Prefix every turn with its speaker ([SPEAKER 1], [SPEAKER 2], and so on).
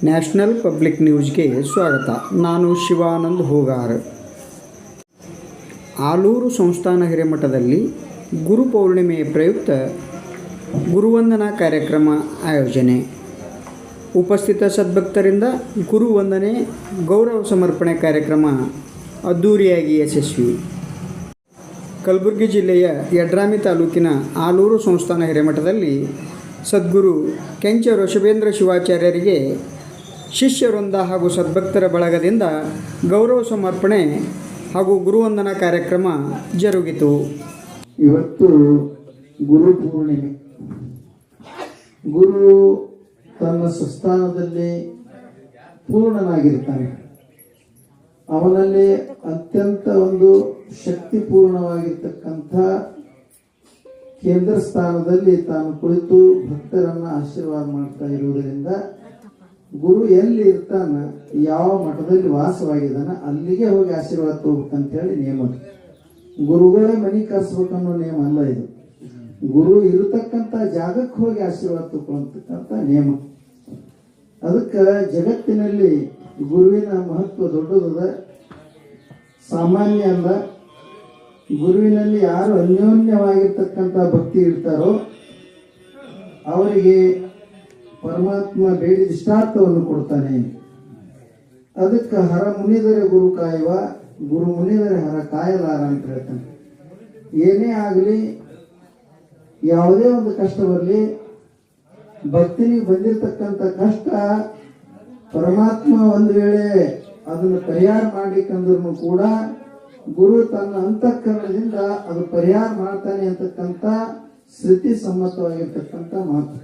[SPEAKER 1] National public ನ್ಯೂಸ್ಗೆ ಸ್ವಾಗತ. ನಾನು ಶಿವಾನಂದ್ ಹೋಗಾರ್. ಆಲೂರು ಸಂಸ್ಥಾನ ಹಿರೇಮಠದಲ್ಲಿ ಗುರುಪೌರ್ಣಿಮೆಯ ಪ್ರಯುಕ್ತ ಗುರುವಂದನಾ ಕಾರ್ಯಕ್ರಮ ಆಯೋಜನೆ. ಉಪಸ್ಥಿತ ಸದ್ಭಕ್ತರಿಂದ ಗುರುವಂದನೆ ಗೌರವ ಸಮರ್ಪಣೆ ಕಾರ್ಯಕ್ರಮ ಅದ್ಧೂರಿಯಾಗಿ ಯಶಸ್ವಿ. ಕಲಬುರಗಿ ಜಿಲ್ಲೆಯ ಯಡ್ರಾಮಿ ತಾಲೂಕಿನ ಆಲೂರು ಸಂಸ್ಥಾನ ಹಿರೇಮಠದಲ್ಲಿ ಸದ್ಗುರು ಕೆಂಚ ಋಷಭೇಂದ್ರ ಶಿವಾಚಾರ್ಯರಿಗೆ ಶಿಷ್ಯವೃಂದ ಹಾಗೂ ಸದ್ಭಕ್ತರ ಬಳಗದಿಂದ ಗೌರವ ಸಮರ್ಪಣೆ ಹಾಗೂ ಗುರುವಂದನಾ ಕಾರ್ಯಕ್ರಮ ಜರುಗಿತು.
[SPEAKER 2] ಇವತ್ತು ಗುರು ಪೂರ್ಣಿಮೆ. ಗುರು ತನ್ನ ಸ್ವಸ್ಥಾನದಲ್ಲಿ ಪೂರ್ಣನಾಗಿರ್ತಾನೆ. ಅವನಲ್ಲಿ ಅತ್ಯಂತ ಒಂದು ಶಕ್ತಿಪೂರ್ಣವಾಗಿರ್ತಕ್ಕಂಥ ಕೇಂದ್ರ ಸ್ಥಾನದಲ್ಲಿ ತಾನು ಕುಳಿತು ಭಕ್ತರನ್ನ ಆಶೀರ್ವಾದ ಮಾಡ್ತಾ ಇರುವುದರಿಂದ ಗುರು ಎಲ್ಲಿ ಇರ್ತಾನ, ಯಾವ ಮಠದಲ್ಲಿ ವಾಸವಾಗಿದ್ದಾನ ಅಲ್ಲಿಗೆ ಹೋಗಿ ಆಶೀರ್ವಾದ ತಗೋಬೇಕಂತ ಹೇಳಿ ನಿಯಮ. ಗುರುಗಳೇ ಮನಿ ಕರ್ಸ್ಬೇಕನ್ನೋ ನಿಯಮ ಅಲ್ಲ ಇದು. ಗುರು ಇರತಕ್ಕಂಥ ಜಾಗಕ್ಕೆ ಹೋಗಿ ಆಶೀರ್ವಾದ ತಗೊಳ್ತಕ್ಕಂಥ ನಿಯಮ. ಅದಕ್ಕೆ ಜಗತ್ತಿನಲ್ಲಿ ಗುರುವಿನ ಮಹತ್ವ ದೊಡ್ಡದ, ಸಾಮಾನ್ಯ ಅಲ್ಲ. ಗುರುವಿನಲ್ಲಿ ಯಾರು ಅನ್ಯೋನ್ಯವಾಗಿರ್ತಕ್ಕಂಥ ಭಕ್ತಿ ಇರ್ತಾರೋ ಅವರಿಗೆ ಪರಮಾತ್ಮ ಬೇಡಿದ ಇಷ್ಟಾರ್ಥವನ್ನು ಕೊಡ್ತಾನೆ. ಅದಕ್ಕೆ ಹರ ಮುನಿದರೆ ಗುರು ಕಾಯುವ, ಗುರು ಮುನಿದರೆ ಹರ ಕಾಯಲಾರ ಅಂತ ಹೇಳ್ತಾನೆ. ಏನೇ ಆಗಲಿ, ಯಾವುದೇ ಒಂದು ಕಷ್ಟ ಬರಲಿ, ಭಕ್ತಿನಿಗೆ ಬಂದಿರತಕ್ಕಂಥ ಕಷ್ಟ ಪರಮಾತ್ಮ ಒಂದು ವೇಳೆ ಅದನ್ನು ಪರಿಹಾರ ಮಾಡ್ಲಿಕ್ಕಂದ್ರೂ ಕೂಡ ಗುರು ತನ್ನ ಅಂತಃಕರಣದಿಂದ ಅದು ಪರಿಹಾರ ಮಾಡ್ತಾನೆ ಅಂತಕ್ಕಂಥ ಶ್ರುತಿ ಸಮ್ಮತವಾಗಿರ್ತಕ್ಕಂಥ ಮಾತು.